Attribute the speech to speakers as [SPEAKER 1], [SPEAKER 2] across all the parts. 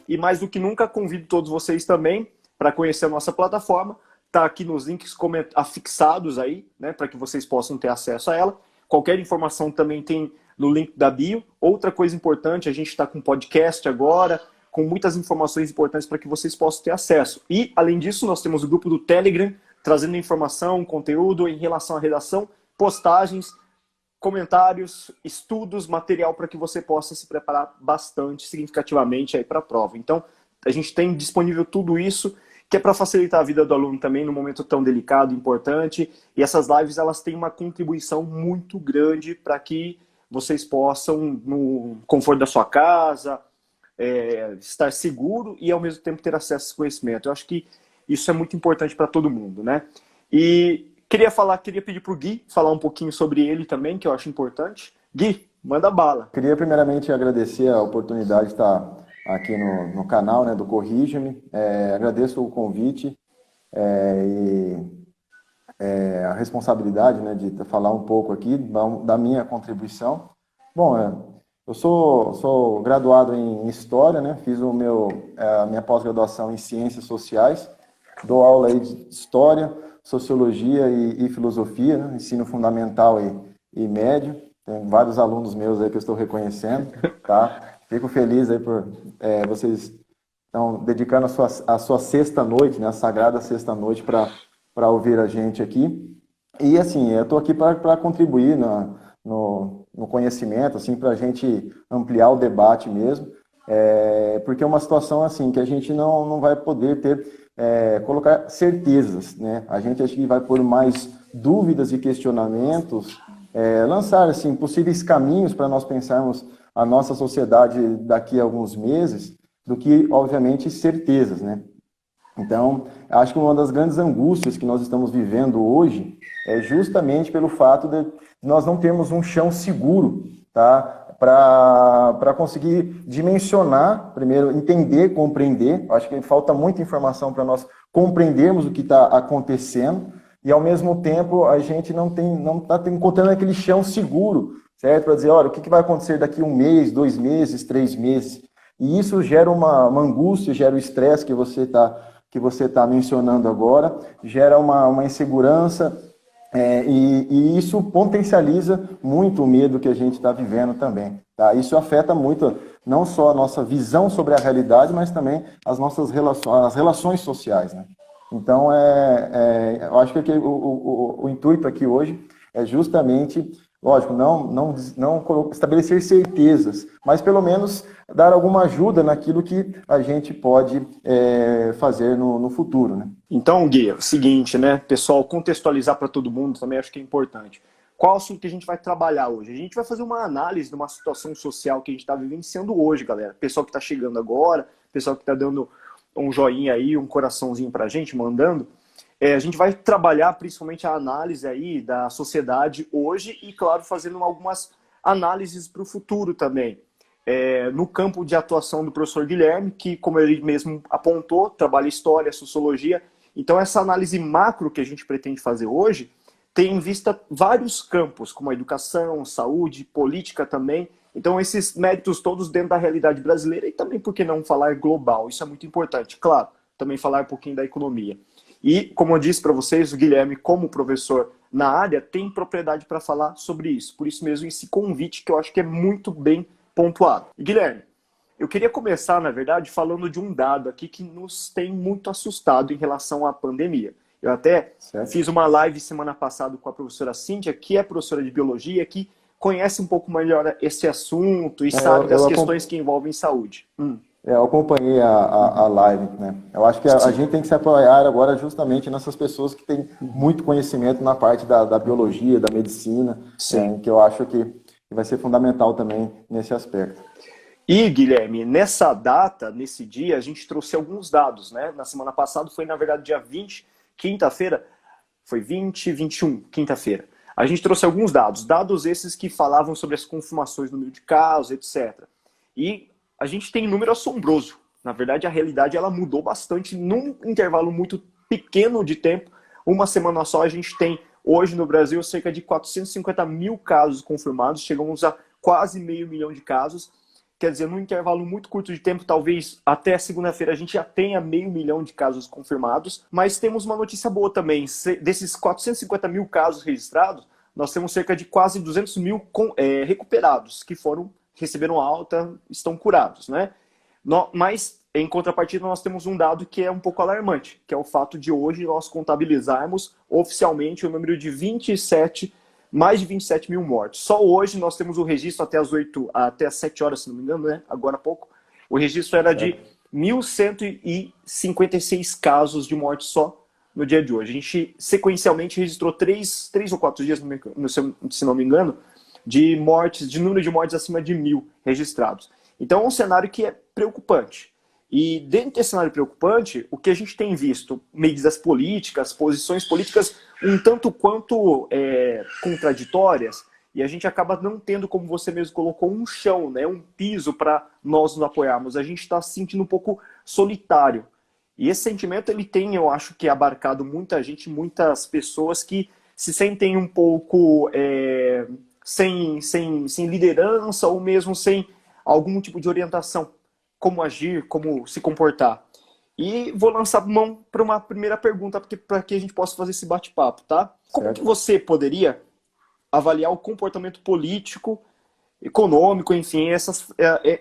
[SPEAKER 1] E mais do que nunca, convido todos vocês também para conhecer a nossa plataforma. Está aqui nos links afixados aí, né, para que vocês possam ter acesso a ela. Qualquer informação também tem no link da bio. Outra coisa importante, a gente está com podcast agora, com muitas informações importantes para que vocês possam ter acesso. E, além disso, nós temos o grupo do Telegram, trazendo informação, conteúdo em relação à redação, postagens, comentários, estudos, material para que você possa se preparar bastante, significativamente aí para a prova. Então, a gente tem disponível tudo isso, que é para facilitar a vida do aluno também, num momento tão delicado, importante. E essas lives, elas têm uma contribuição muito grande para que vocês possam, no conforto da sua casa, estar seguro e, ao mesmo tempo, ter acesso a esse conhecimento. Eu acho que isso é muito importante para todo mundo, né? E queria pedir para o Gui falar um pouquinho sobre ele também, que eu acho importante. Gui, manda bala.
[SPEAKER 2] Queria primeiramente agradecer a oportunidade de estar aqui no canal, né, do Corrija-me. Agradeço o convite e a responsabilidade, né, de falar um pouco aqui da minha contribuição. Bom, eu sou graduado em História, né, fiz a minha pós-graduação em Ciências Sociais, dou aula aí de História, Sociologia e Filosofia, né, ensino fundamental e médio. Tem vários alunos meus aí que eu estou reconhecendo, tá? Fico feliz aí por vocês estão dedicando a sua sexta-noite, né, a sagrada sexta-noite para ouvir a gente aqui. E assim, eu estou aqui para contribuir no conhecimento, assim, para a gente ampliar o debate mesmo, porque é uma situação assim que a gente não vai poder colocar certezas, né? A gente acho que vai pôr mais dúvidas e questionamentos, lançar assim, possíveis caminhos para nós pensarmos a nossa sociedade daqui a alguns meses, do que, obviamente, certezas, né? Então, acho que uma das grandes angústias que nós estamos vivendo hoje é justamente pelo fato de nós não termos um chão seguro, tá? Para conseguir dimensionar, primeiro, entender, compreender. Acho que falta muita informação para nós compreendermos o que está acontecendo e, ao mesmo tempo, a gente não está encontrando aquele chão seguro, certo? Para dizer, olha, o que vai acontecer daqui 1 mês, 2 meses, 3 meses. E isso gera uma angústia, gera o estresse que você está mencionando agora, gera uma insegurança, e isso potencializa muito o medo que a gente está vivendo também. Tá? Isso afeta muito não só a nossa visão sobre a realidade, mas também as nossas relações sociais, né? Então, eu acho que o intuito aqui hoje é justamente, lógico, não estabelecer certezas, mas pelo menos dar alguma ajuda naquilo que a gente pode fazer no futuro, né?
[SPEAKER 1] Então, Gui, é o seguinte, né, pessoal, contextualizar para todo mundo também acho que é importante. Qual o assunto que a gente vai trabalhar hoje? A gente vai fazer uma análise de uma situação social que a gente está vivenciando hoje, galera. Pessoal que está chegando agora, pessoal que está dando um joinha aí, um coraçãozinho para a gente, mandando. A gente vai trabalhar principalmente a análise aí da sociedade hoje e, claro, fazendo algumas análises para o futuro também. No campo de atuação do professor Guilherme, que, como ele mesmo apontou, trabalha história, sociologia. Então, essa análise macro que a gente pretende fazer hoje tem em vista vários campos, como a educação, saúde, política também. Então, esses méritos todos dentro da realidade brasileira e também, por que não falar global? Isso é muito importante. Claro, também falar um pouquinho da economia. E, como eu disse para vocês, o Guilherme, como professor na área, tem propriedade para falar sobre isso. Por isso mesmo, esse convite que eu acho que é muito bem pontuado. E, Guilherme, eu queria começar, na verdade, falando de um dado aqui que nos tem muito assustado em relação à pandemia. Eu até fiz uma live semana passada com a professora Cíntia, que é professora de biologia, que conhece um pouco melhor esse assunto e sabe das questões que envolvem saúde.
[SPEAKER 2] Eu acompanhei a live, né? Eu acho que a gente tem que se apoiar agora justamente nessas pessoas que têm muito conhecimento na parte da biologia, da medicina, que eu acho que vai ser fundamental também nesse aspecto.
[SPEAKER 1] E, Guilherme, nessa data, nesse dia, a gente trouxe alguns dados, né? Na semana passada foi, na verdade, dia 20, quinta-feira, foi 20, 21, quinta-feira. A gente trouxe alguns dados esses que falavam sobre as confirmações no número de casos, etc. E a gente tem um número assombroso. Na verdade, a realidade ela mudou bastante num intervalo muito pequeno de tempo. Uma semana só a gente tem Hoje no Brasil, cerca de 450 mil casos confirmados, chegamos a quase 500 mil de casos. Quer dizer, num intervalo muito curto de tempo, talvez até segunda-feira a gente já tenha 500 mil de casos confirmados, mas temos uma notícia boa também. Desses 450 mil casos registrados, nós temos cerca de quase 200 mil recuperados, que receberam alta, estão curados, né? Mas, em contrapartida, nós temos um dado que é um pouco alarmante, que é o fato de hoje nós contabilizarmos oficialmente o número de mais de 27 mil mortes. Só hoje nós temos o registro até as 7 horas, se não me engano, né? Agora há pouco. O registro era de 1.156 casos de morte só no dia de hoje. A gente sequencialmente registrou 3 ou 4 dias, se não me engano, de número de mortes acima de 1.000 registrados. Então é um cenário que é preocupante. E dentro desse cenário preocupante, o que a gente tem visto, medidas políticas, posições políticas um tanto quanto contraditórias, e a gente acaba não tendo, como você mesmo colocou, um chão, né, um piso para nós nos apoiarmos. A gente está se sentindo um pouco solitário. E esse sentimento ele tem, eu acho que abarcado muita gente, muitas pessoas que se sentem um pouco sem liderança ou mesmo sem algum tipo de orientação, como agir, como se comportar. E vou lançar mão para uma primeira pergunta para que a gente possa fazer esse bate-papo, tá? Como que você poderia avaliar o comportamento político, econômico, enfim,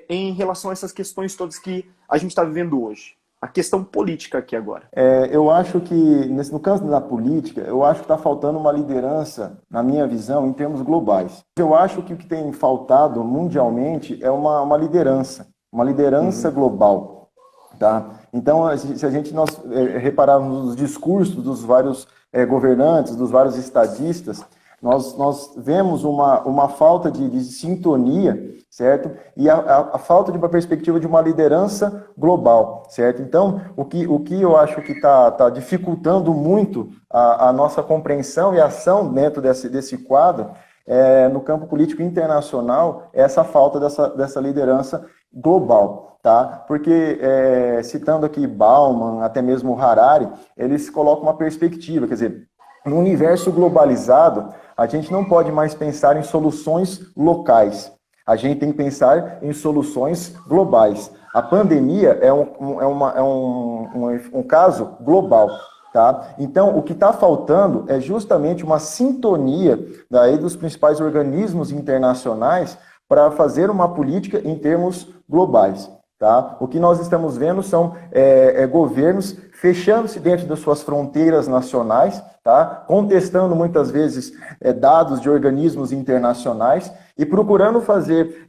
[SPEAKER 1] em relação a essas questões todas que a gente está vivendo hoje? A questão política aqui agora.
[SPEAKER 2] Eu acho que, no campo da política, eu acho que está faltando uma liderança, na minha visão, em termos globais. Eu acho que o que tem faltado mundialmente é uma liderança global. Tá? Então, se nós repararmos nos discursos dos vários governantes, dos vários estadistas, nós vemos uma falta de sintonia, certo? E a falta de uma perspectiva de uma liderança global, certo? Então, o que eu acho que está dificultando muito a nossa compreensão e ação dentro desse quadro, no campo político internacional, é essa falta dessa liderança global, tá? Porque, citando aqui Bauman, até mesmo Harari, eles colocam uma perspectiva, quer dizer, no universo globalizado, a gente não pode mais pensar em soluções locais. A gente tem que pensar em soluções globais. A pandemia é um caso global. Tá? Então, o que está faltando é justamente uma sintonia daí dos principais organismos internacionais para fazer uma política em termos globais. Tá? O que nós estamos vendo são governos fechando-se dentro das suas fronteiras nacionais, tá? Contestando muitas vezes dados de organismos internacionais e procurando fazer,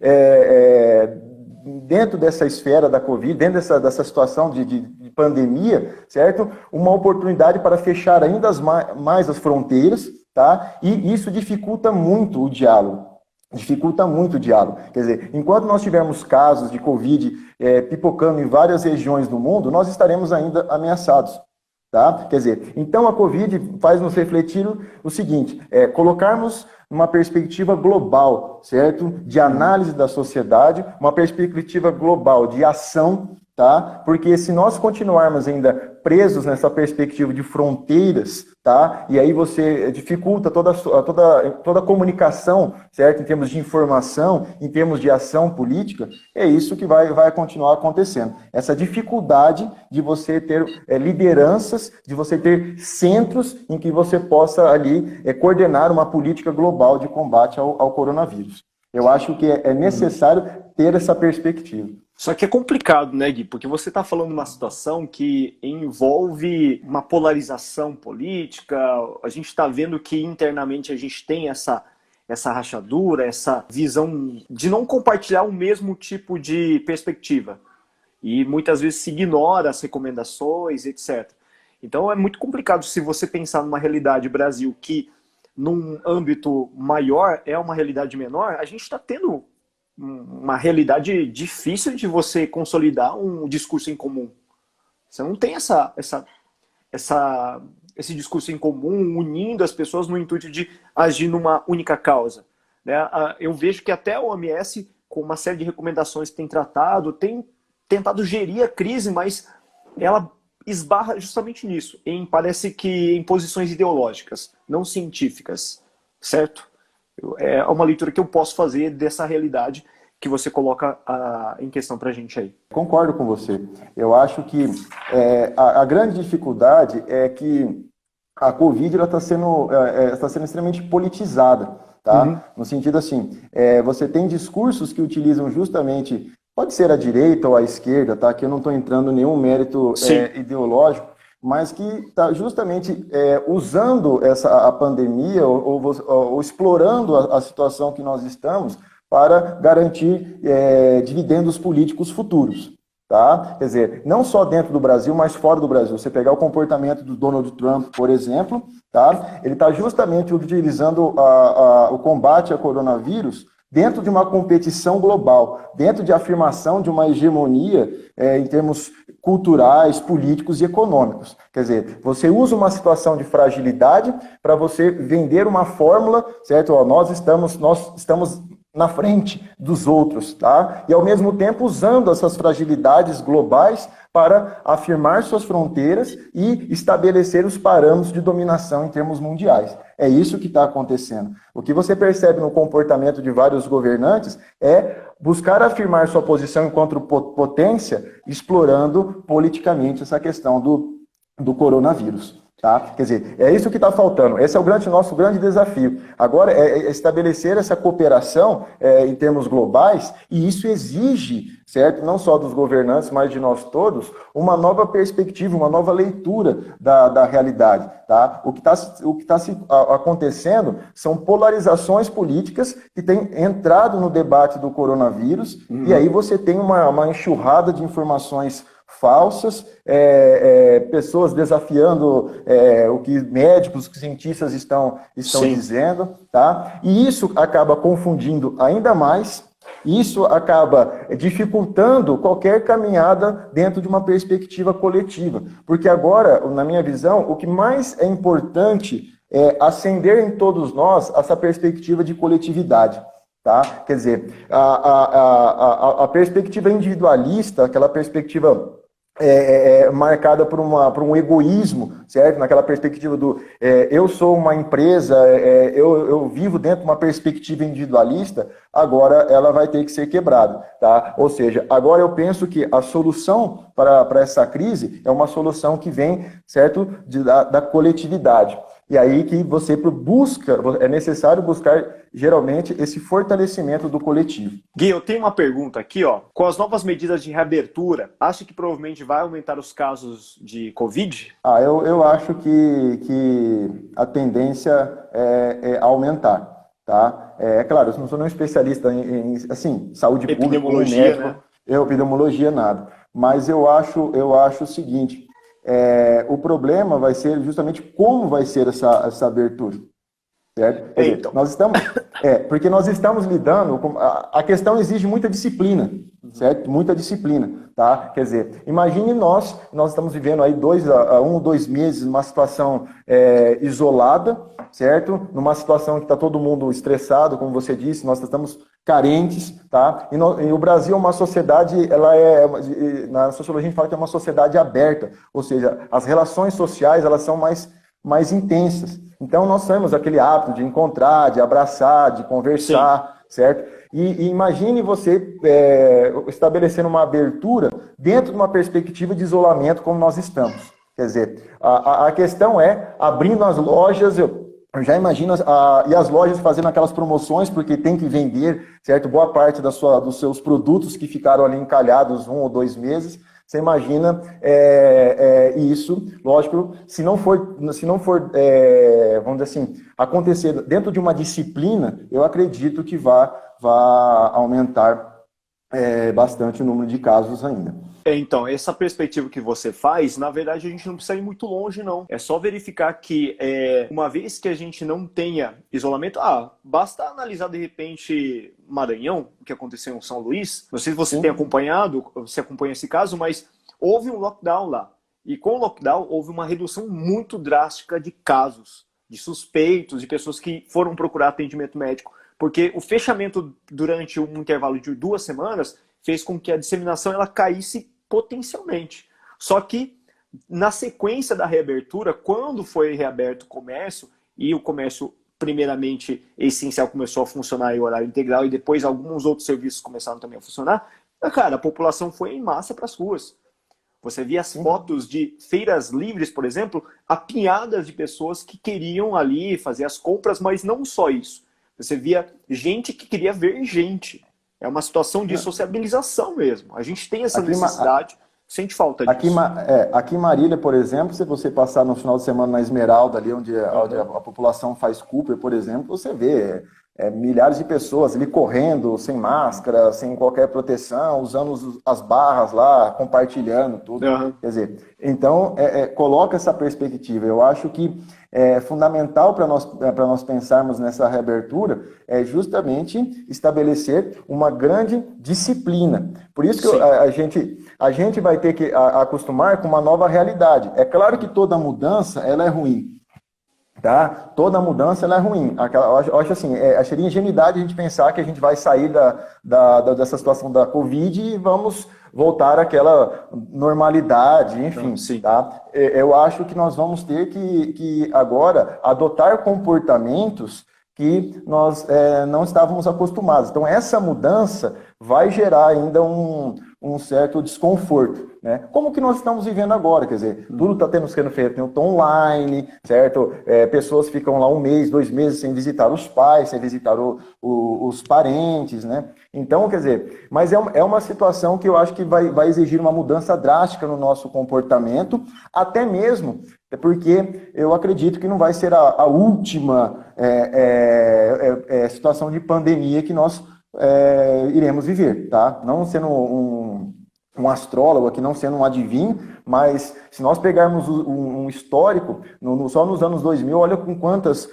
[SPEAKER 2] dentro dessa esfera da Covid, dentro dessa situação de pandemia, certo? Uma oportunidade para fechar ainda mais as fronteiras, tá? E isso dificulta muito o diálogo. Quer dizer, enquanto nós tivermos casos de Covid pipocando em várias regiões do mundo, nós estaremos ainda ameaçados. Tá? Quer dizer, então a Covid faz nos refletir o seguinte, colocarmos uma perspectiva global, certo? De análise da sociedade, uma perspectiva global de ação, tá? Porque se nós continuarmos ainda presos nessa perspectiva de fronteiras, tá? E aí você dificulta toda a comunicação, certo? Em termos de informação, em termos de ação política, é isso que vai continuar acontecendo. Essa dificuldade de você ter lideranças, de você ter centros em que você possa ali coordenar uma política global de combate ao coronavírus. Eu acho que é necessário ter essa perspectiva.
[SPEAKER 1] Só que é complicado, né, Gui? Porque você está falando de uma situação que envolve uma polarização política, a gente está vendo que internamente a gente tem essa rachadura, essa visão de não compartilhar o mesmo tipo de perspectiva. E muitas vezes se ignora as recomendações, etc. Então é muito complicado se você pensar numa realidade Brasil que, num âmbito maior, é uma realidade menor, a gente está tendo uma realidade difícil de você consolidar um discurso em comum. Você não tem esse discurso em comum, unindo as pessoas no intuito de agir numa única causa. Né? Eu vejo que até a OMS, com uma série de recomendações que tem tratado, tem tentado gerir a crise, mas ela esbarra justamente nisso, parece que em posições ideológicas, não científicas, certo? É uma leitura que eu posso fazer dessa realidade que você coloca em questão pra gente aí.
[SPEAKER 2] Concordo com você. Eu acho que a grande dificuldade é que a Covid está sendo extremamente politizada, tá? No sentido assim, você tem discursos que utilizam justamente, pode ser a direita ou a esquerda, tá? Que eu não estou entrando em nenhum mérito ideológico, mas que está justamente usando a pandemia ou explorando a situação que nós estamos para garantir dividendos políticos futuros. Tá? Quer dizer, não só dentro do Brasil, mas fora do Brasil. Você pegar o comportamento do Donald Trump, por exemplo, tá? Ele está justamente utilizando o combate ao coronavírus dentro de uma competição global, dentro de afirmação de uma hegemonia em termos culturais, políticos e econômicos. Quer dizer, você usa uma situação de fragilidade para você vender uma fórmula, certo? Ó, nós estamos na frente dos outros, tá? E ao mesmo tempo usando essas fragilidades globais para afirmar suas fronteiras e estabelecer os parâmetros de dominação em termos mundiais. É isso que está acontecendo. O que você percebe no comportamento de vários governantes é buscar afirmar sua posição enquanto potência, explorando politicamente essa questão do coronavírus. Tá? Quer dizer, é isso que está faltando. Esse é o nosso grande desafio. Agora, é estabelecer essa cooperação em termos globais, e isso exige, certo, não só dos governantes, mas de nós todos, uma nova perspectiva, uma nova leitura da realidade. Tá? O que está acontecendo são polarizações políticas que têm entrado no debate do coronavírus, e aí você tem uma enxurrada de informações falsas, pessoas desafiando o que médicos, que cientistas estão dizendo, tá? E isso acaba confundindo ainda mais, isso acaba dificultando qualquer caminhada dentro de uma perspectiva coletiva, porque agora, na minha visão, o que mais é importante é acender em todos nós essa perspectiva de coletividade. Tá? Quer dizer, a perspectiva individualista, aquela perspectiva marcada por um egoísmo, certo? Naquela perspectiva do eu sou uma empresa, eu vivo dentro de uma perspectiva individualista, agora ela vai ter que ser quebrada, tá? Ou seja, agora eu penso que a solução para essa crise é uma solução que vem, certo? Da coletividade. E aí que você é necessário buscar, geralmente, esse fortalecimento do coletivo.
[SPEAKER 1] Gui, eu tenho uma pergunta aqui, ó. Com as novas medidas de reabertura, acha que provavelmente vai aumentar os casos de Covid?
[SPEAKER 2] Eu acho que a tendência é aumentar, tá? É claro, eu não sou nenhum especialista em saúde pública,
[SPEAKER 1] epidemiologia, né?
[SPEAKER 2] Epidemiologia, nada. Mas eu acho o seguinte... o problema vai ser justamente como vai ser essa abertura. Certo?
[SPEAKER 1] Então.
[SPEAKER 2] Porque nós estamos lidando com... A questão exige muita disciplina, certo? Muita disciplina, tá? Quer dizer, imagine nós estamos vivendo aí 1 ou 2 meses numa situação isolada, certo? Numa situação que está todo mundo estressado, como você disse, nós estamos carentes, tá? E o Brasil é uma sociedade, na sociologia a gente fala que é uma sociedade aberta, ou seja, as relações sociais, elas são mais intensas. Então, nós temos aquele hábito de encontrar, de abraçar, de conversar, sim, certo? E imagine você estabelecendo uma abertura dentro de uma perspectiva de isolamento como nós estamos. Quer dizer, a questão é, abrindo as lojas, eu já imagino, e as lojas fazendo aquelas promoções, porque tem que vender, certo? Boa parte dos seus produtos que ficaram ali encalhados 1 ou 2 meses. Você imagina isso, lógico, se não for vamos dizer assim, acontecer dentro de uma disciplina, eu acredito que vá aumentar bastante o número de casos ainda.
[SPEAKER 1] Então, essa perspectiva que você faz, na verdade a gente não precisa ir muito longe, não. É só verificar que, uma vez que a gente não tenha isolamento, basta analisar de repente Maranhão, o que aconteceu em São Luís. Não sei se você tem acompanhado, você acompanha esse caso, mas houve um lockdown lá. E com o lockdown houve uma redução muito drástica de casos, de suspeitos, de pessoas que foram procurar atendimento médico. Porque o fechamento durante um intervalo de 2 semanas fez com que a disseminação ela caísse potencialmente. Só que Na sequência da reabertura, quando foi reaberto o comércio, e o comércio, primeiramente, essencial, começou a funcionar em horário integral, e depois alguns outros serviços começaram também a funcionar, cara, a população foi em massa para as ruas. Você via as fotos de feiras livres, por exemplo, apinhadas de pessoas que queriam ali fazer as compras, mas não só isso. Você via gente que queria ver gente. É uma situação de sociabilização mesmo. A gente tem essa necessidade, sente falta disso.
[SPEAKER 2] Aqui em Marília, por exemplo, se você passar no final de semana na Esmeralda, ali onde a população faz Cooper, por exemplo, você vê milhares de pessoas ali correndo, sem máscara, sem qualquer proteção, usando as barras lá, compartilhando tudo. Quer dizer, então, coloca essa perspectiva. Eu acho que é fundamental para nós pensarmos nessa reabertura é justamente estabelecer uma grande disciplina. Por isso que a gente vai ter que acostumar com uma nova realidade. É claro que toda mudança ela é ruim. Tá? Toda mudança ela é ruim. Eu acho assim, seria ingenuidade a gente pensar que a gente vai sair dessa situação da Covid e vamos voltar àquela normalidade, enfim.
[SPEAKER 1] Sim.
[SPEAKER 2] Tá? Eu acho que nós vamos ter que agora adotar comportamentos que nós não estávamos acostumados. Então, essa mudança vai gerar ainda um certo desconforto, né? Como que nós estamos vivendo agora, quer dizer, tudo está sendo feito online, certo? Pessoas ficam lá 1 mês, 2 meses sem visitar os pais, sem visitar os parentes, né? Então, quer dizer, mas é uma situação que eu acho que vai exigir uma mudança drástica no nosso comportamento, até mesmo porque eu acredito que não vai ser a última situação de pandemia que nós iremos viver, tá? Não sendo um astrólogo aqui, não sendo um adivinho, mas se nós pegarmos um histórico, só nos anos 2000, olha com quantas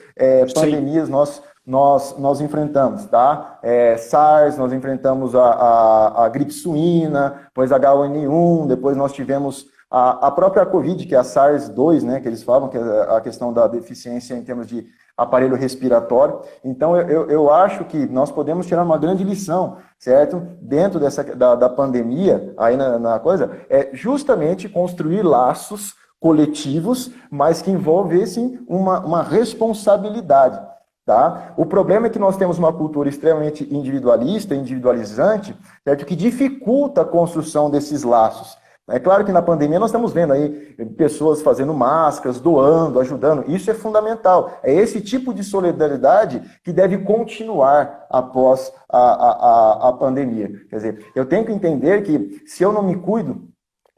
[SPEAKER 2] pandemias nós enfrentamos, tá? SARS, nós enfrentamos a gripe suína, depois H1N1, depois nós tivemos a própria Covid, que é a SARS-2, né, que eles falam, que é a questão da deficiência em termos de aparelho respiratório. Então, eu acho que nós podemos tirar uma grande lição, certo? Dentro da pandemia, aí na coisa, justamente construir laços coletivos, mas que envolvessem uma responsabilidade. Tá? O problema é que nós temos uma cultura extremamente individualista, individualizante, certo? Que dificulta a construção desses laços. É claro que na pandemia nós estamos vendo aí pessoas fazendo máscaras, doando, ajudando. Isso é fundamental. É esse tipo de solidariedade que deve continuar após a pandemia. Quer dizer, eu tenho que entender que se eu não me cuido,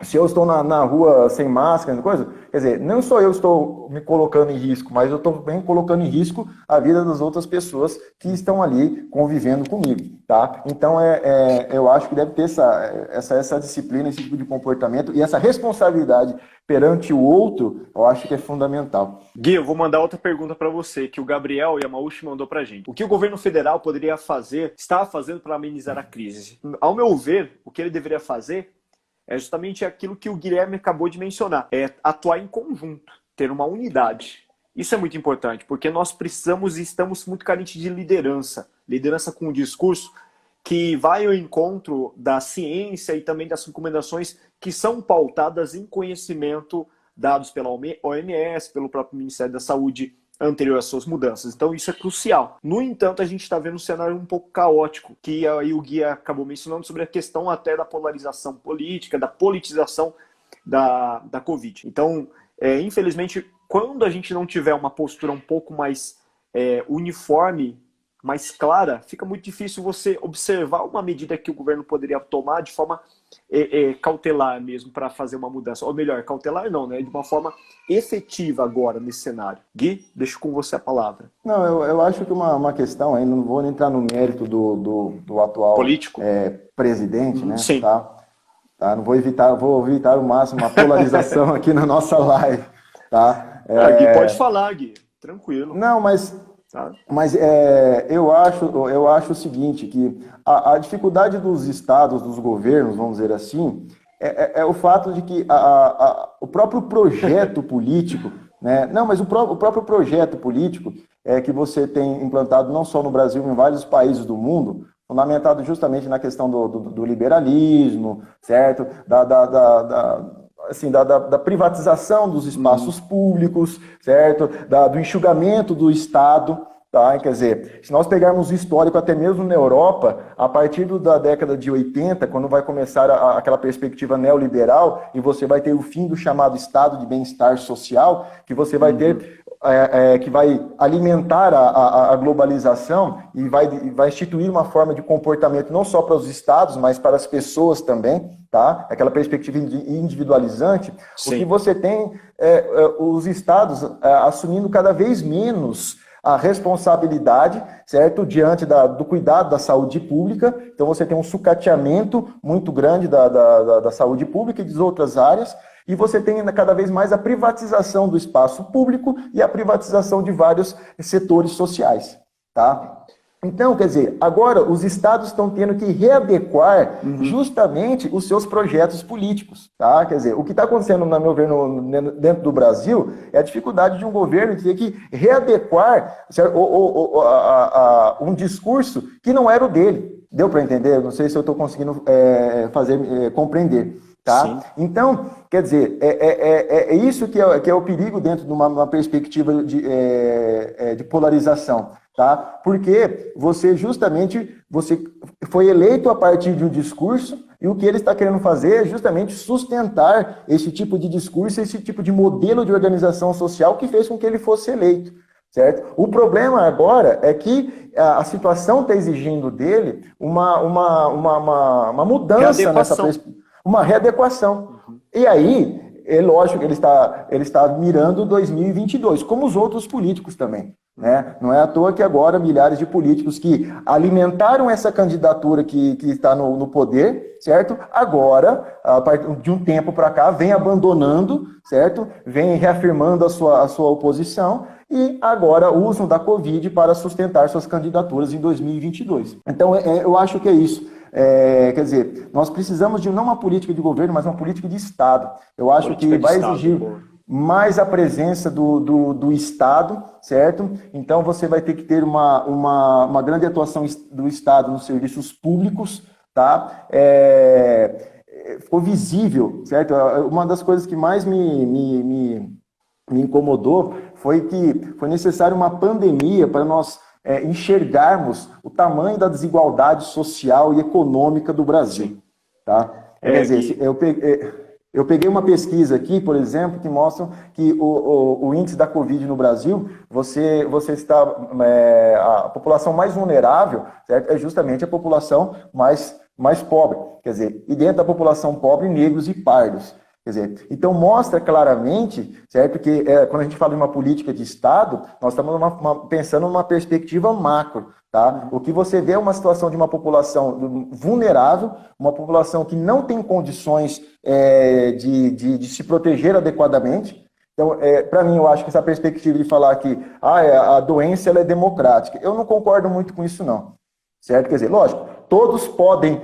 [SPEAKER 2] se eu estou na rua sem máscara, coisa, quer dizer, não só eu estou me colocando em risco, mas eu estou bem colocando em risco a vida das outras pessoas que estão ali convivendo comigo, tá? Então, eu acho que deve ter essa disciplina, esse tipo de comportamento e essa responsabilidade perante o outro, eu acho que é fundamental.
[SPEAKER 1] Gui, eu vou mandar outra pergunta para você, que o Gabriel Yamauchi mandou para a gente. O que o governo federal poderia fazer, estava fazendo para amenizar a crise? Ao meu ver, o que ele deveria fazer é justamente aquilo que o Guilherme acabou de mencionar. É atuar em conjunto, ter uma unidade. Isso é muito importante, porque nós precisamos e estamos muito carentes de liderança. Liderança com um discurso que vai ao encontro da ciência e também das recomendações que são pautadas em conhecimento dados pela OMS, pelo próprio Ministério da Saúde anterior às suas mudanças. Então isso é crucial. No entanto, a gente está vendo um cenário um pouco caótico, que aí o Gui acabou mencionando sobre a questão até da polarização política, da politização da Covid. Então, infelizmente, quando a gente não tiver uma postura um pouco mais uniforme, mais clara, fica muito difícil você observar uma medida que o governo poderia tomar de forma cautelar mesmo para fazer uma mudança. Ou melhor, cautelar não, né? De uma forma efetiva agora nesse cenário. Gui, deixo com você a palavra.
[SPEAKER 2] Não, eu acho que uma questão, aí não vou entrar no mérito do atual
[SPEAKER 1] político,
[SPEAKER 2] presidente, né?
[SPEAKER 1] Sim.
[SPEAKER 2] Tá? Vou evitar ao máximo a polarização aqui na nossa live. Tá?
[SPEAKER 1] Gui, pode falar, Gui. Tranquilo.
[SPEAKER 2] Não, mas eu acho o seguinte, que a dificuldade dos estados, dos governos, vamos dizer assim, é o fato de que o próprio projeto político, né? Não, mas o próprio projeto político que você tem implantado não só no Brasil, em vários países do mundo, fundamentado justamente na questão do liberalismo, certo? assim, da privatização dos espaços públicos, certo? Do enxugamento do Estado. Tá? Quer dizer, se nós pegarmos o histórico até mesmo na Europa, a partir da década de 80, quando vai começar aquela perspectiva neoliberal, e você vai ter o fim do chamado estado de bem-estar social, que você vai ter, que vai alimentar a globalização e vai instituir uma forma de comportamento não só para os estados, mas para as pessoas também, tá? Aquela perspectiva individualizante.
[SPEAKER 1] Sim.
[SPEAKER 2] O que você tem os estados assumindo cada vez menos a responsabilidade, certo? Diante do cuidado da saúde pública. Então, você tem um sucateamento muito grande da saúde pública e de outras áreas, e você tem cada vez mais a privatização do espaço público e a privatização de vários setores sociais, tá? Então, quer dizer, agora os estados estão tendo que readequar justamente os seus projetos políticos, tá? Quer dizer, o que está acontecendo, na meu ver, dentro do Brasil é a dificuldade de um governo ter que readequar um discurso que não era o dele. Deu para entender? Não sei se eu estou conseguindo compreender. Tá?
[SPEAKER 1] Sim.
[SPEAKER 2] Então, quer dizer, é isso que é o perigo dentro de uma perspectiva de polarização. Tá? Porque você foi eleito a partir de um discurso, e o que ele está querendo fazer é justamente sustentar esse tipo de discurso, esse tipo de modelo de organização social que fez com que ele fosse eleito. Certo? O problema agora é que a situação está exigindo dele uma mudança nessa perspectiva. Uma readequação. E aí, é lógico que ele está mirando 2022, como os outros políticos também. Né? Não é à toa que agora milhares de políticos que alimentaram essa candidatura que está no poder, certo? Agora, a partir de um tempo para cá, vem abandonando, certo? Vem reafirmando a sua oposição e agora usam da Covid para sustentar suas candidaturas em 2022. Então, eu acho que é isso. Quer dizer, nós precisamos de não uma política de governo, mas uma política de Estado. Eu acho que vai exigir mais a presença do Estado, certo? Então você vai ter que ter uma grande atuação do Estado nos serviços públicos, tá? Ficou visível, certo? Uma das coisas que mais me incomodou foi que foi necessário uma pandemia para nós enxergarmos o tamanho da desigualdade social e econômica do Brasil. Tá? Quer dizer, eu peguei uma pesquisa aqui, por exemplo, que mostra que o índice da Covid no Brasil, você está, a população mais vulnerável, certo? É justamente a população mais pobre. Quer dizer, e dentro da população pobre, negros e pardos. Quer dizer, então mostra claramente, certo, que quando a gente fala de uma política de Estado, nós estamos pensando numa perspectiva macro, tá? O que você vê é uma situação de uma população vulnerável, uma população que não tem condições de se proteger adequadamente. Então, para mim, eu acho que essa perspectiva de falar que a doença ela é democrática, eu não concordo muito com isso, não. Certo? Quer dizer, lógico, todos podem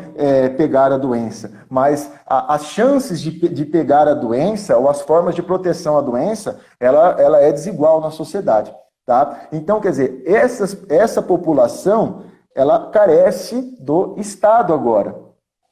[SPEAKER 2] pegar a doença, mas as chances de pegar a doença ou as formas de proteção à doença, ela é desigual na sociedade. Tá? Então, quer dizer, essa população, ela carece do Estado agora.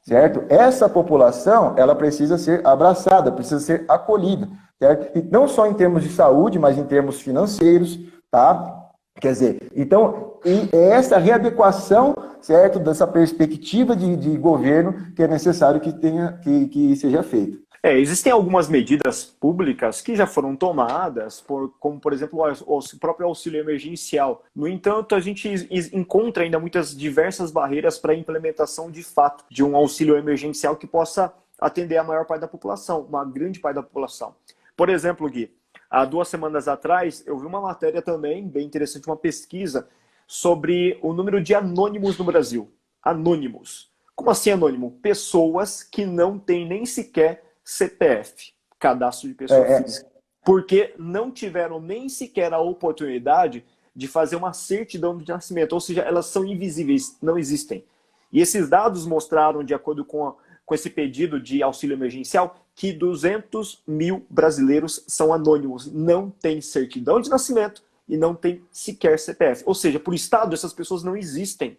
[SPEAKER 2] Certo? Essa população, ela precisa ser abraçada, precisa ser acolhida. Certo? E não só em termos de saúde, mas em termos financeiros, tá? Quer dizer, então, é essa readequação, certo, dessa perspectiva de governo que é necessário que seja feita.
[SPEAKER 1] Existem algumas medidas públicas que já foram tomadas, como, por exemplo, o próprio auxílio emergencial. No entanto, a gente encontra ainda muitas diversas barreiras para a implementação de fato de um auxílio emergencial que possa atender a maior parte da população, uma grande parte da população. Por exemplo, Gui, há 2 semanas atrás, eu vi uma matéria também, bem interessante, uma pesquisa sobre o número de anônimos no Brasil. Anônimos. Como assim anônimo? Pessoas que não têm nem sequer CPF, cadastro de pessoa física. Porque não tiveram nem sequer a oportunidade de fazer uma certidão de nascimento. Ou seja, elas são invisíveis, não existem. E esses dados mostraram, de acordo com esse pedido de auxílio emergencial, que 200 mil brasileiros são anônimos, não têm certidão de nascimento e não têm sequer CPF. Ou seja, por Estado, essas pessoas não existem.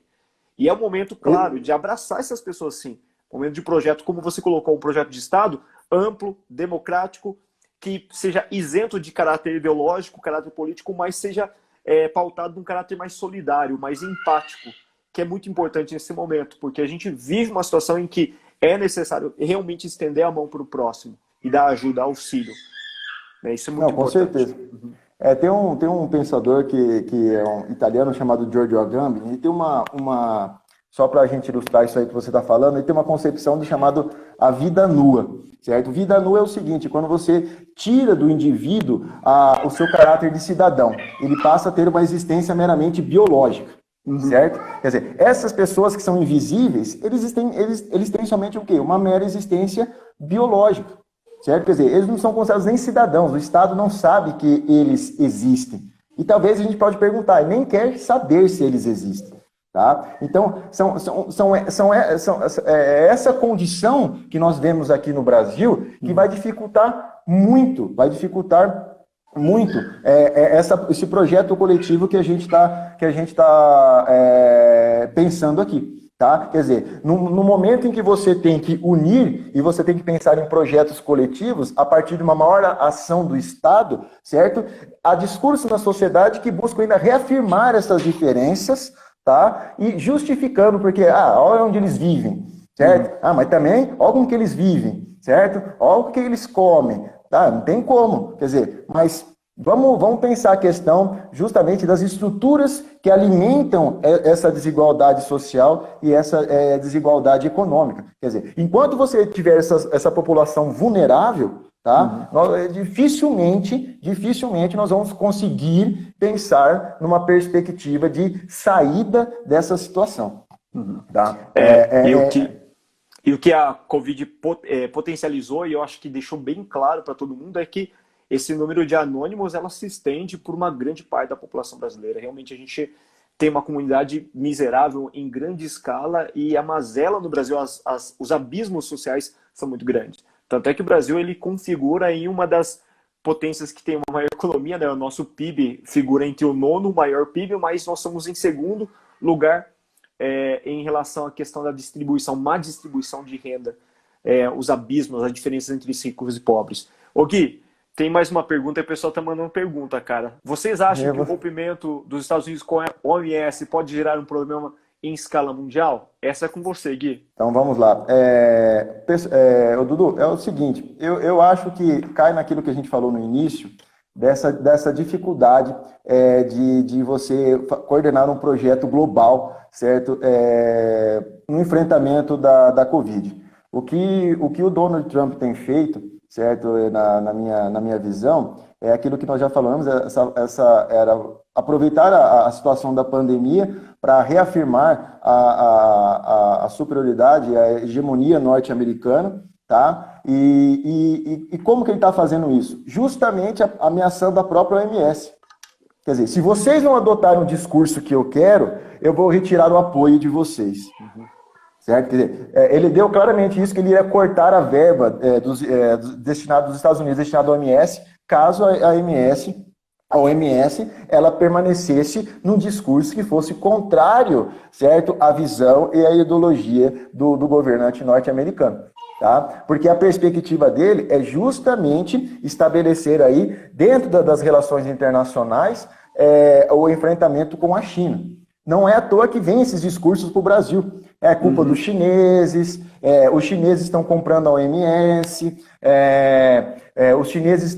[SPEAKER 1] E é o momento, claro, de abraçar essas pessoas sim. Momento de projeto, como você colocou, um projeto de Estado, amplo, democrático, que seja isento de caráter ideológico, caráter político, mas seja pautado num caráter mais solidário, mais empático, que é muito importante nesse momento, porque a gente vive uma situação em que é necessário realmente estender a mão para o próximo e dar ajuda, auxílio. Isso é muito importante.
[SPEAKER 2] Com certeza. Tem um pensador que é um italiano chamado Giorgio Agamben, ele tem só para a gente ilustrar isso aí que você está falando, ele tem uma concepção do chamado a vida nua, certo? Vida nua é o seguinte, quando você tira do indivíduo o seu caráter de cidadão, ele passa a ter uma existência meramente biológica, certo? Quer dizer, essas pessoas que são invisíveis, eles têm somente o quê? Uma mera existência biológica, certo? Quer dizer, eles não são considerados nem cidadãos, o Estado não sabe que eles existem. E talvez a gente pode perguntar, nem quer saber se eles existem. Tá? Então, é essa condição que nós vemos aqui no Brasil que vai dificultar muito esse projeto coletivo que a gente está pensando aqui. Tá? Quer dizer, no momento em que você tem que unir e você tem que pensar em projetos coletivos a partir de uma maior ação do Estado, certo? Há discursos na sociedade que buscam ainda reafirmar essas diferenças, tá? E justificando, porque, olha onde eles vivem, certo? Mas também, olha como que eles vivem, certo? Olha o que eles comem, tá? Não tem como, quer dizer, mas vamos pensar a questão justamente das estruturas que alimentam essa desigualdade social e essa desigualdade econômica. Quer dizer, enquanto você tiver essa população vulnerável, tá? Dificilmente nós vamos conseguir pensar numa perspectiva de saída dessa situação. Tá?
[SPEAKER 1] E o que a Covid potencializou, e eu acho que deixou bem claro para todo mundo, é que esse número de anônimos ela se estende por uma grande parte da população brasileira. Realmente a gente tem uma comunidade miserável em grande escala e a mazela no Brasil, os abismos sociais são muito grandes. Tanto é que o Brasil ele configura em uma das potências que tem uma maior economia, né? O nosso PIB figura entre o nono maior PIB, mas nós somos em segundo lugar em relação à questão da distribuição, má distribuição de renda, os abismos, as diferenças entre ricos e pobres. Ô Gui, tem mais uma pergunta e o pessoal está mandando pergunta, cara. Vocês acham que o rompimento dos Estados Unidos com a OMS pode gerar um problema em escala mundial? Essa é com você, Gui.
[SPEAKER 2] Então vamos lá. Dudu, é o seguinte, eu acho que cai naquilo que a gente falou no início, dessa dificuldade de você coordenar um projeto global, certo? No enfrentamento da Covid. O que o Donald Trump tem feito, certo? Na minha visão, é aquilo que nós já falamos, era aproveitar a situação da pandemia para reafirmar a superioridade, a hegemonia norte-americana, tá? E como que ele está fazendo isso? Justamente ameaçando a própria OMS. Quer dizer, se vocês não adotarem o discurso que eu quero, eu vou retirar o apoio de vocês. Certo? Quer dizer, ele deu claramente isso, que ele ia cortar a verba destinada dos Estados Unidos, destinada à OMS, caso a OMS ela permanecesse num discurso que fosse contrário, certo, à visão e à ideologia do governante norte-americano. Tá? Porque a perspectiva dele é justamente estabelecer aí, dentro das relações internacionais, o enfrentamento com a China. Não é à toa que vem esses discursos para o Brasil. É culpa dos chineses, os chineses estão comprando a OMS, os chineses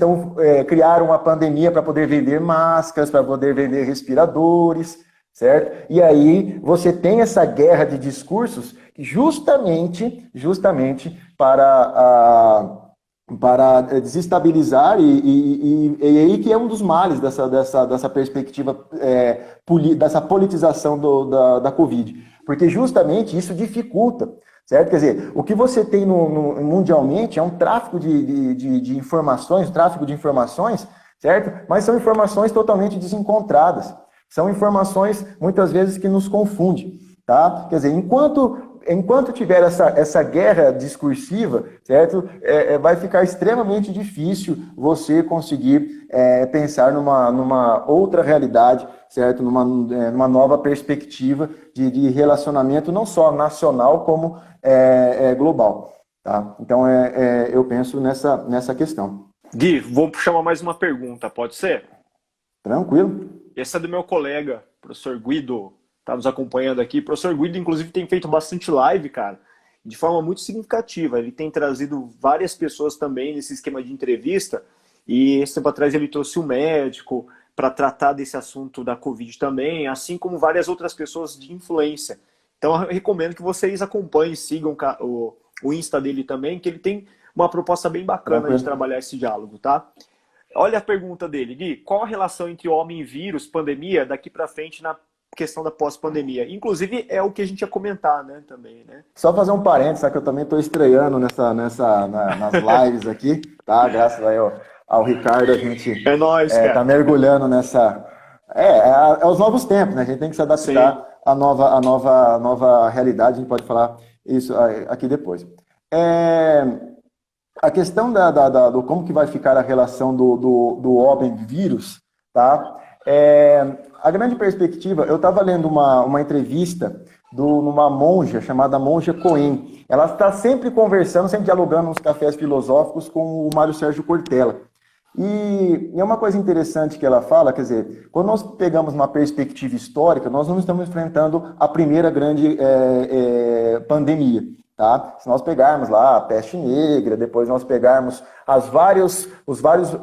[SPEAKER 2] criaram uma pandemia para poder vender máscaras, para poder vender respiradores, certo? E aí você tem essa guerra de discursos justamente para desestabilizar e aí que é um dos males dessa perspectiva, dessa politização da Covid. Porque justamente isso dificulta, certo? Quer dizer, o que você tem mundialmente é um tráfico de informações, certo? Mas são informações totalmente desencontradas. São informações, muitas vezes, que nos confundem, tá? Quer dizer, enquanto tiver essa guerra discursiva, certo? Vai ficar extremamente difícil você conseguir pensar numa outra realidade, certo? Numa nova perspectiva de relacionamento, não só nacional, como global. tá? Então, eu penso nessa questão.
[SPEAKER 1] Gui, vou chamar mais uma pergunta, pode ser?
[SPEAKER 2] Tranquilo?
[SPEAKER 1] Essa é do meu colega, professor Guido, está nos acompanhando aqui. O professor Guido, inclusive, tem feito bastante live, cara, de forma muito significativa. Ele tem trazido várias pessoas também nesse esquema de entrevista, e esse tempo atrás ele trouxe um médico para tratar desse assunto da Covid também, assim como várias outras pessoas de influência. Então, eu recomendo que vocês acompanhem, sigam o Insta dele também, que ele tem uma proposta bem bacana de trabalhar esse diálogo, tá? Olha a pergunta dele, Gui. Qual a relação entre homem e vírus, pandemia, daqui para frente na questão da pós-pandemia? Inclusive, é o que a gente ia comentar, né, também, né?
[SPEAKER 2] Só fazer um parênteses, que eu também estou estreando nas lives aqui, tá? Graças aí ao Ricardo, a gente
[SPEAKER 1] É nóis, cara.
[SPEAKER 2] tá mergulhando nessa... os novos tempos, né? A gente tem que se adaptar à nova realidade, a gente pode falar isso aqui depois. A questão do como que vai ficar a relação do homem-vírus, tá? A grande perspectiva, eu estava lendo uma entrevista numa monja chamada Monja Cohen. Ela está sempre conversando, sempre dialogando nos cafés filosóficos com o Mário Sérgio Cortella. E é uma coisa interessante que ela fala, quer dizer, quando nós pegamos uma perspectiva histórica, nós não estamos enfrentando a primeira grande pandemia. Tá? Se nós pegarmos lá a peste negra, depois nós pegarmos os vários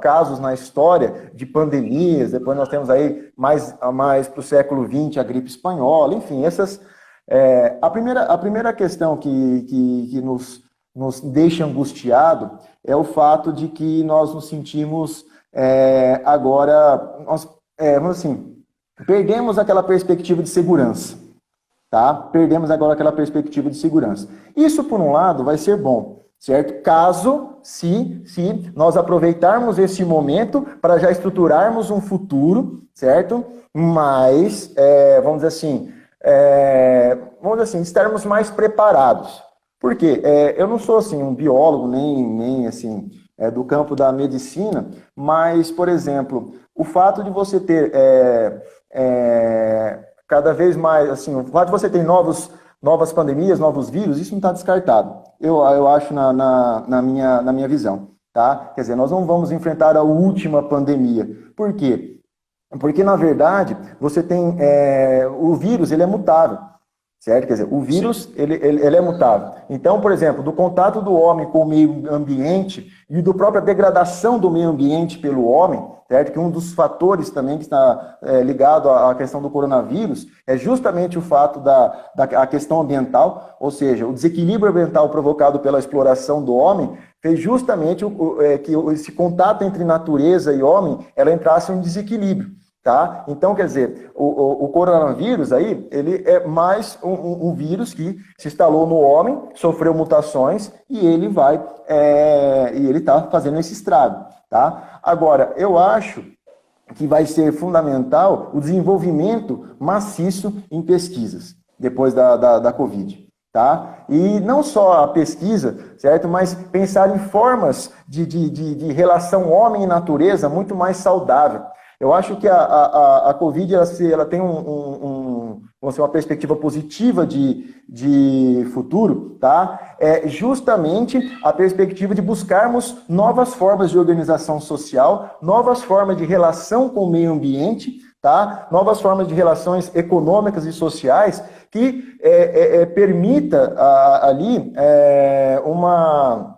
[SPEAKER 2] casos na história de pandemias, depois nós temos aí mais para o século XX a gripe espanhola, enfim, a primeira questão que nos deixa angustiado é o fato de que nós nos sentimos agora, vamos assim, perdemos aquela perspectiva de segurança. Tá? Perdemos agora aquela perspectiva de segurança. Isso, por um lado, vai ser bom, certo? Caso, se nós aproveitarmos esse momento para já estruturarmos um futuro, certo? Mas, vamos dizer assim, estarmos mais preparados. Por quê? Eu não sou, assim, um biólogo, nem assim, do campo da medicina, mas, por exemplo, o fato de você ter... cada vez mais, assim, o fato de você ter novas pandemias, novos vírus, isso não está descartado. Eu acho na minha visão, tá? Quer dizer, nós não vamos enfrentar a última pandemia. Por quê? Porque, na verdade, você tem... o vírus, ele é mutável, certo? Quer dizer, o vírus, ele é mutável. Então, por exemplo, do contato do homem com o meio ambiente e da própria degradação do meio ambiente pelo homem, certo? Que um dos fatores também que está ligado à questão do coronavírus é justamente o fato da questão ambiental, ou seja, o desequilíbrio ambiental provocado pela exploração do homem fez justamente que esse contato entre natureza e homem, ela entrasse em um desequilíbrio. Tá? Então, quer dizer, o coronavírus aí, ele é mais um vírus que se instalou no homem, sofreu mutações e ele está fazendo esse estrago. Tá? Agora, eu acho que vai ser fundamental o desenvolvimento maciço em pesquisas, depois da Covid. Tá? E não só a pesquisa, certo? Mas pensar em formas de relação homem e natureza muito mais saudável. Eu acho que a Covid ela tem uma perspectiva positiva de futuro, tá? É justamente a perspectiva de buscarmos novas formas de organização social, novas formas de relação com o meio ambiente, tá? Novas formas de relações econômicas e sociais que permita ali uma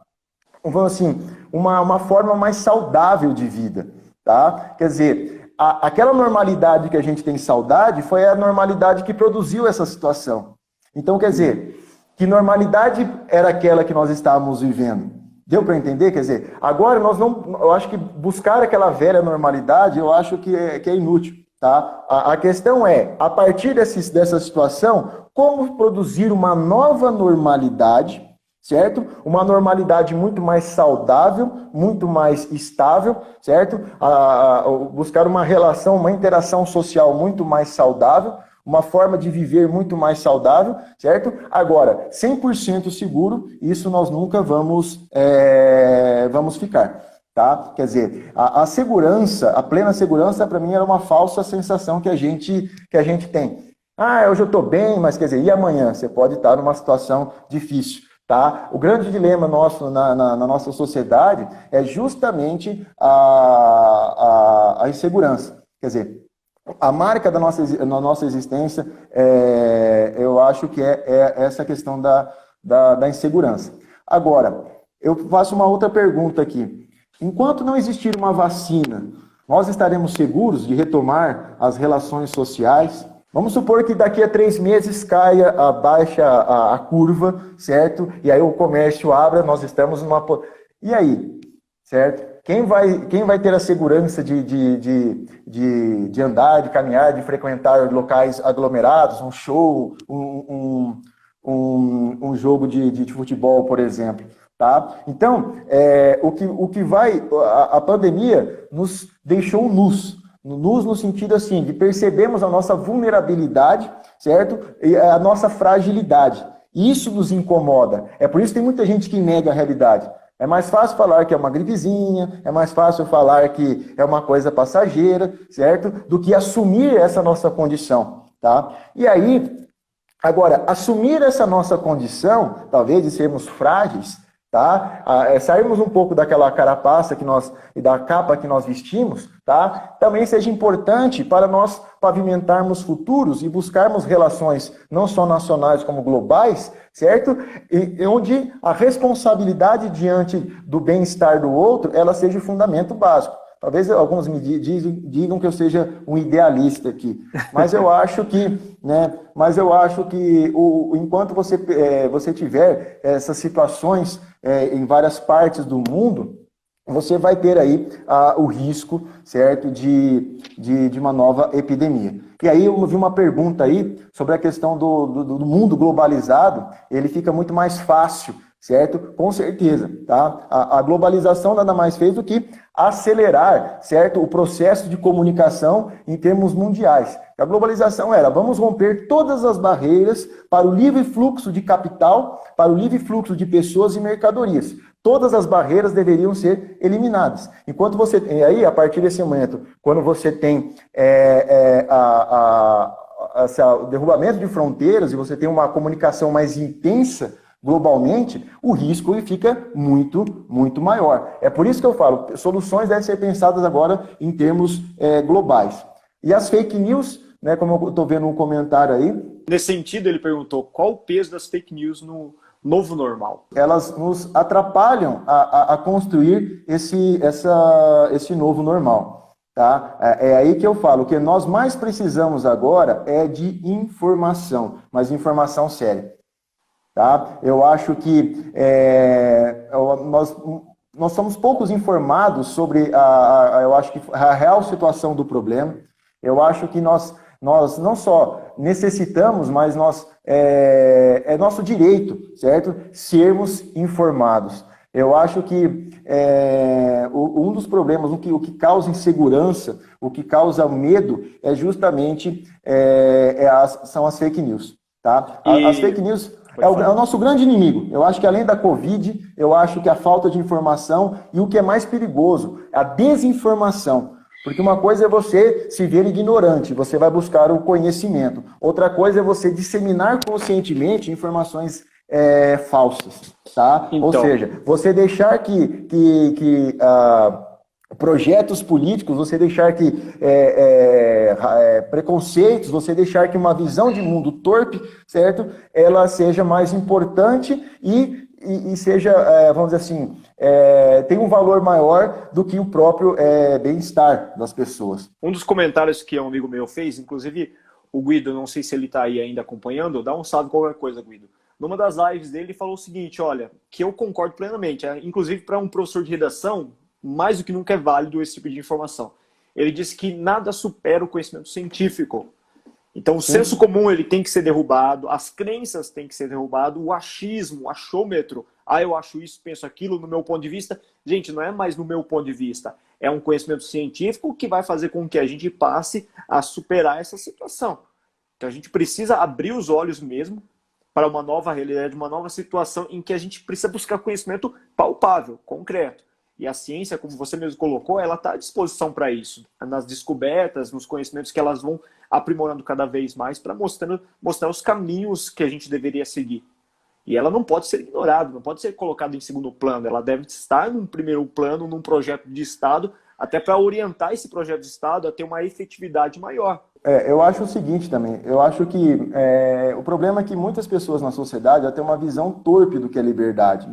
[SPEAKER 2] forma mais saudável de vida. Tá? Quer dizer, aquela normalidade que a gente tem saudade foi a normalidade que produziu essa situação. Então, quer dizer, que normalidade era aquela que nós estávamos vivendo? Deu para entender? Quer dizer, agora eu acho que buscar aquela velha normalidade, eu acho que é inútil. Tá? A questão é, a partir dessa situação, como produzir uma nova normalidade, certo? Uma normalidade muito mais saudável, muito mais estável, certo? Buscar uma relação, uma interação social muito mais saudável, uma forma de viver muito mais saudável, certo? Agora, 100% seguro, isso nós nunca vamos ficar, tá? Quer dizer, a segurança, a plena segurança, para mim, era uma falsa sensação que a gente tem. Hoje eu estou bem, mas quer dizer, e amanhã? Você pode estar numa situação difícil. Tá? O grande dilema nosso na nossa sociedade é justamente a insegurança. Quer dizer, a marca da nossa existência, eu acho que é essa questão da insegurança. Agora, eu faço uma outra pergunta aqui. Enquanto não existir uma vacina, nós estaremos seguros de retomar as relações sociais? Vamos supor que daqui a 3 meses caia baixa a curva, certo? E aí o comércio abra, nós estamos numa... E aí, certo? Quem vai ter a segurança de andar, de caminhar, de frequentar locais aglomerados, um show, um jogo de futebol, por exemplo? Tá? Então, a pandemia nos deixou nus no sentido assim, de percebermos a nossa vulnerabilidade, certo? E a nossa fragilidade. Isso nos incomoda. É por isso que tem muita gente que nega a realidade. É mais fácil falar que é uma gripezinha, é mais fácil falar que é uma coisa passageira, certo? Do que assumir essa nossa condição, tá? E aí, agora, assumir essa nossa condição, talvez de sermos frágeis, tá? Sairmos um pouco daquela carapaça e da capa que nós vestimos, tá? Também seja importante para nós pavimentarmos futuros e buscarmos relações não só nacionais como globais, certo? E onde a responsabilidade diante do bem-estar do outro, ela seja o fundamento básico. Talvez alguns me digam que eu seja um idealista aqui, mas eu acho que, enquanto você tiver essas situações em várias partes do mundo, você vai ter aí o risco, certo, de uma nova epidemia. E aí eu vi uma pergunta aí sobre a questão do mundo globalizado, ele fica muito mais fácil, certo? Com certeza, tá? A globalização nada mais fez do que acelerar, certo, o processo de comunicação em termos mundiais. A globalização vamos romper todas as barreiras para o livre fluxo de capital, para o livre fluxo de pessoas e mercadorias. Todas as barreiras deveriam ser eliminadas. Enquanto você tem aí, a partir desse momento, quando você tem o derrubamento de fronteiras e você tem uma comunicação mais intensa globalmente, o risco fica muito, muito maior. É por isso que eu falo, soluções devem ser pensadas agora em termos globais. E as fake news, né, como eu estou vendo um comentário aí...
[SPEAKER 1] Nesse sentido, ele perguntou qual o peso das fake news no novo normal?
[SPEAKER 2] Elas nos atrapalham a construir esse novo normal. Tá? É aí que eu falo, o que nós mais precisamos agora é de informação, mas informação séria. Tá? Eu acho que nós somos poucos informados sobre eu acho que a real situação do problema. Eu acho que nós não só necessitamos, mas é nosso direito, certo? Sermos informados. Eu acho que um dos problemas, o que causa insegurança, o que causa medo, é justamente são as fake news. Tá? As fake news é o nosso grande inimigo. Eu acho que além da Covid, eu acho que a falta de informação e o que é mais perigoso, a desinformação. Porque uma coisa é você se ver ignorante, você vai buscar o conhecimento. Outra coisa é você disseminar conscientemente informações falsas. Tá? Então... Ou seja, você deixar que projetos políticos, você deixar que preconceitos, você deixar que uma visão de mundo torpe, certo? Ela seja mais importante e seja, vamos dizer assim, tem um valor maior do que o próprio bem-estar das pessoas.
[SPEAKER 1] Um dos comentários que um amigo meu fez, inclusive o Guido, não sei se ele está aí ainda acompanhando, dá um salve qualquer coisa, Guido. Numa das lives dele, ele falou o seguinte, olha, que eu concordo plenamente, inclusive para um professor de redação, mais do que nunca é válido esse tipo de informação. Ele disse que nada supera o conhecimento científico. Então o senso comum ele tem que ser derrubado, as crenças têm que ser derrubado, o achismo, o achômetro, eu acho isso, penso aquilo, no meu ponto de vista. Gente, não é mais no meu ponto de vista, é um conhecimento científico que vai fazer com que a gente passe a superar essa situação. Então a gente precisa abrir os olhos mesmo para uma nova realidade, uma nova situação em que a gente precisa buscar conhecimento palpável, concreto. E a ciência, como você mesmo colocou, ela está à disposição para isso. Nas descobertas, nos conhecimentos que elas vão aprimorando cada vez mais para mostrar os caminhos que a gente deveria seguir. E ela não pode ser ignorada, não pode ser colocada em segundo plano. Ela deve estar num primeiro plano, num projeto de Estado, até para orientar esse projeto de Estado a ter uma efetividade maior.
[SPEAKER 2] Eu acho o seguinte também, eu acho que o problema é que muitas pessoas na sociedade têm uma visão torpe do que é liberdade,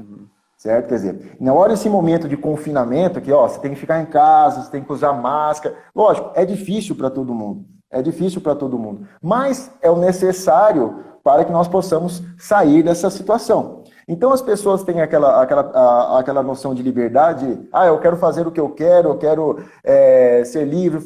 [SPEAKER 2] certo? Quer dizer, na hora desse momento de confinamento, que ó, você tem que ficar em casa, você tem que usar máscara, lógico, é difícil para todo mundo, mas é o necessário para que nós possamos sair dessa situação. Então as pessoas têm aquela noção de liberdade, eu quero fazer o que eu quero ser livre,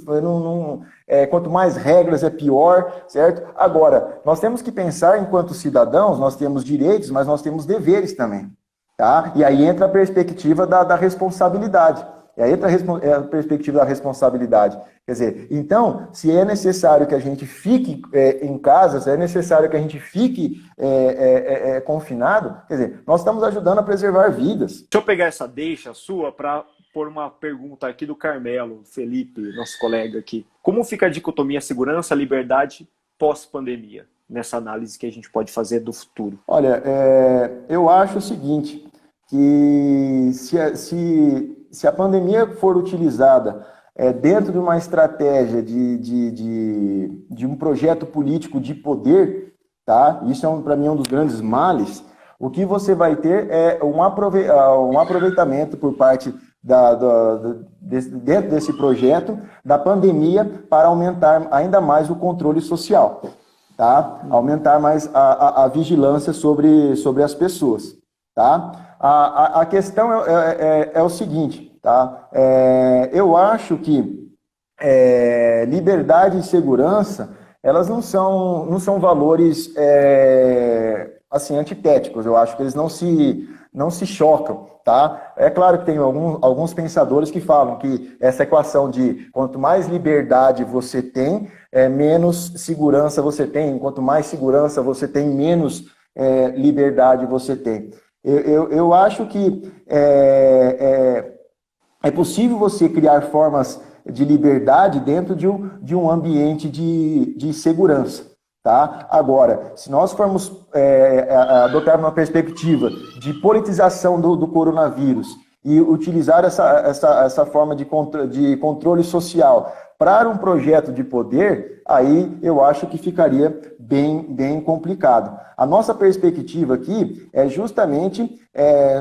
[SPEAKER 2] quanto mais regras é pior, certo? Agora, nós temos que pensar enquanto cidadãos, nós temos direitos, mas nós temos deveres também, tá? E aí entra a perspectiva da responsabilidade. E aí entra a perspectiva da responsabilidade. Quer dizer, então, se é necessário que a gente fique em casa, se é necessário que a gente fique confinado, quer dizer, nós estamos ajudando a preservar vidas.
[SPEAKER 1] Deixa eu pegar essa deixa sua para pôr uma pergunta aqui do Carmelo Felipe, nosso colega aqui. Como fica a dicotomia segurança-liberdade pós-pandemia, nessa análise que a gente pode fazer do futuro?
[SPEAKER 2] Olha, eu acho o seguinte, que se a pandemia for utilizada dentro de uma estratégia de um projeto político de poder, tá? Isso para mim é um dos grandes males. O que você vai ter é um aproveitamento por parte dentro desse projeto da pandemia para aumentar ainda mais o controle social, tá? Aumentar mais a vigilância sobre as pessoas, tá? A questão é o seguinte, tá? Eu acho que liberdade e segurança, elas não são valores assim, antitéticos. Eu acho que eles não se chocam, tá? É claro que tem alguns pensadores que falam que essa equação de quanto mais liberdade você tem, menos segurança você tem. Quanto mais segurança você tem, menos liberdade você tem. Eu acho que é possível você criar formas de liberdade dentro de um ambiente de segurança, tá? Agora, se nós formos adotar uma perspectiva de politização do coronavírus e utilizar essa forma de controle social para um projeto de poder, aí eu acho que ficaria bem complicado. A nossa perspectiva aqui é justamente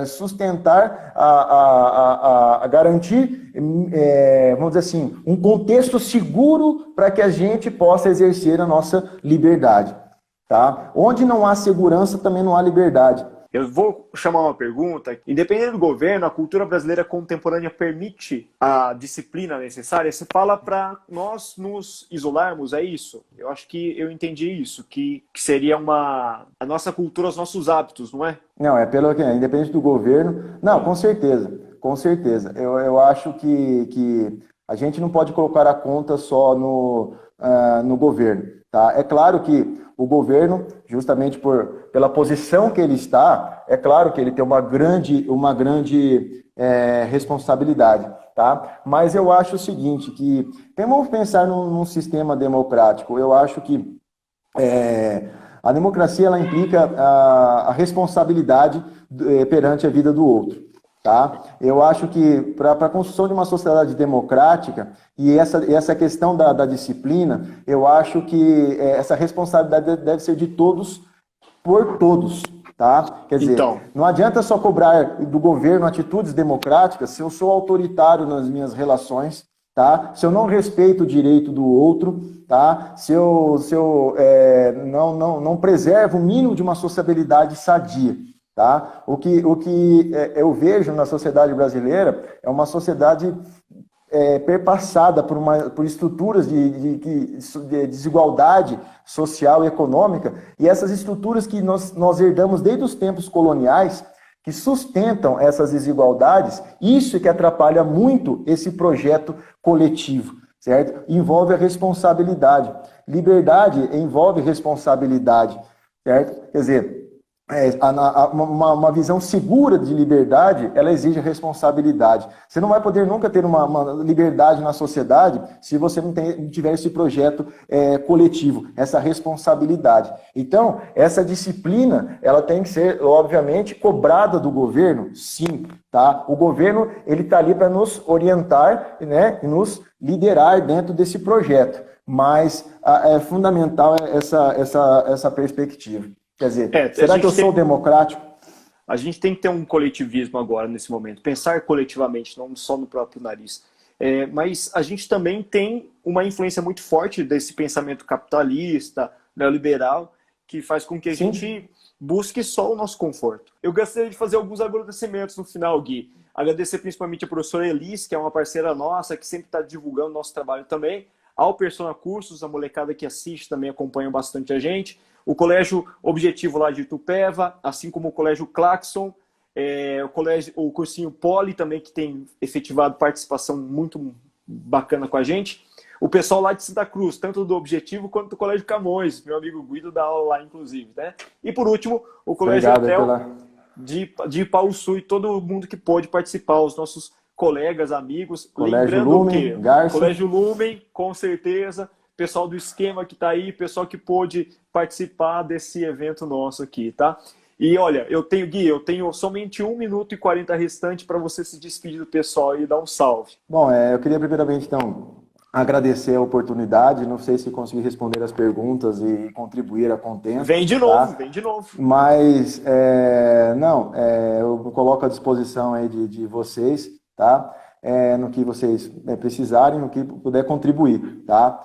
[SPEAKER 2] sustentar, a garantir, vamos dizer assim, um contexto seguro para que a gente possa exercer a nossa liberdade. Tá? Onde não há segurança, também não há liberdade.
[SPEAKER 1] Eu vou chamar uma pergunta. Independente do governo, a cultura brasileira contemporânea permite a disciplina necessária? Você fala para nós nos isolarmos, é isso? Eu acho que eu entendi isso, que seria a nossa cultura, os nossos hábitos, não é?
[SPEAKER 2] Não, independente do governo. Não, com certeza, com certeza. Eu acho que a gente não pode colocar a conta só no governo. Tá? É claro que o governo, justamente pela posição que ele está, é claro que ele tem uma grande responsabilidade, tá? Mas eu acho o seguinte, que vamos pensar num sistema democrático. Eu acho que a democracia ela implica a responsabilidade perante a vida do outro. Tá? Eu acho que para a construção de uma sociedade democrática e essa questão da disciplina, eu acho que essa responsabilidade deve ser de todos por todos. Tá? Quer dizer, não adianta só cobrar do governo atitudes democráticas se eu sou autoritário nas minhas relações, tá? Se eu não respeito o direito do outro, tá? Se eu não preservo o mínimo de uma sociabilidade sadia. Tá? O que eu vejo na sociedade brasileira é uma sociedade perpassada por estruturas de desigualdade social e econômica, e essas estruturas que nós herdamos desde os tempos coloniais, que sustentam essas desigualdades, isso é que atrapalha muito esse projeto coletivo, certo? Envolve a responsabilidade. Liberdade envolve responsabilidade, certo? Quer dizer, uma visão segura de liberdade, ela exige responsabilidade. Você não vai poder nunca ter uma liberdade na sociedade se você não tiver esse projeto coletivo, essa responsabilidade. Então, essa disciplina, ela tem que ser, obviamente, cobrada do governo, sim. Tá? O governo ele está ali para nos orientar, né, e nos liderar dentro desse projeto. Mas é fundamental essa perspectiva. Quer dizer, será que eu sou democrático?
[SPEAKER 1] A gente tem que ter um coletivismo agora, nesse momento. Pensar coletivamente, não só no próprio nariz. Mas a gente também tem uma influência muito forte desse pensamento capitalista, neoliberal, que faz com que a gente busque só o nosso conforto. Eu gostaria de fazer alguns agradecimentos no final, Gui. Agradecer principalmente a professora Elis, que é uma parceira nossa, que sempre está divulgando nosso trabalho também. Ao Persona Cursos, a molecada que assiste também acompanha bastante a gente. O Colégio Objetivo lá de Itupeva, assim como o Colégio Claxon, o cursinho Poli também, que tem efetivado participação muito bacana com a gente. O pessoal lá de Santa Cruz, tanto do Objetivo quanto do Colégio Camões, meu amigo Guido dá aula lá, inclusive, né? E por último, o Colégio Hotel de Ipauçu e todo mundo que pôde participar, os nossos colegas, amigos.
[SPEAKER 2] Colégio
[SPEAKER 1] Lembrando
[SPEAKER 2] Lumen, Garça.
[SPEAKER 1] Colégio Lumen, com certeza. Pessoal do Esquema que está aí, pessoal que pôde participar desse evento nosso aqui, tá? E olha, Gui, eu tenho somente 1 minuto e 40 restante para você se despedir do pessoal e dar um salve.
[SPEAKER 2] Bom, eu queria primeiramente, então, agradecer a oportunidade. Não sei se consegui responder as perguntas e contribuir a contento.
[SPEAKER 1] Vem de novo, vem de novo.
[SPEAKER 2] Mas, eu coloco à disposição aí de vocês, tá? No que vocês precisarem, no que puder contribuir, tá?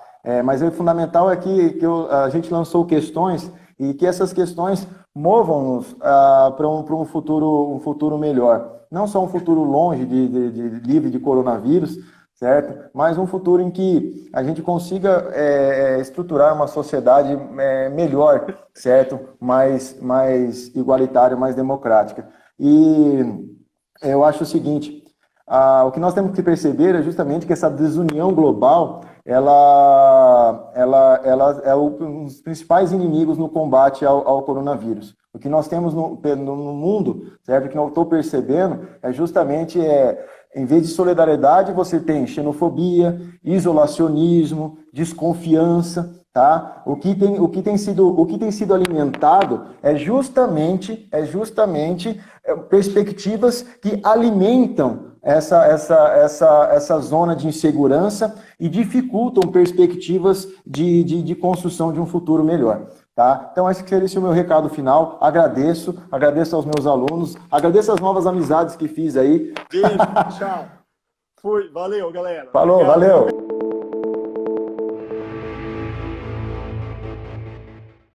[SPEAKER 2] Mas o fundamental é que a gente lançou questões e que essas questões movam-nos para um futuro melhor. Não só um futuro longe, livre de coronavírus, certo? Mas um futuro em que a gente consiga estruturar uma sociedade melhor, certo? Mais igualitária, mais democrática. E eu acho o seguinte, o que nós temos que perceber é justamente que essa desunião global ela é um dos principais inimigos no combate ao coronavírus. O que nós temos no mundo, certo? O que eu estou percebendo é justamente, em vez de solidariedade, você tem xenofobia, isolacionismo, desconfiança, tá? O que tem sido alimentado é justamente perspectivas que alimentam essa zona de insegurança e dificultam perspectivas de construção de um futuro melhor. Tá? Então, acho que seria esse o meu recado final. Agradeço aos meus alunos, agradeço as novas amizades que fiz aí.
[SPEAKER 1] Beijo, tchau. Fui, valeu, galera.
[SPEAKER 2] Falou,
[SPEAKER 1] Obrigado,
[SPEAKER 2] valeu.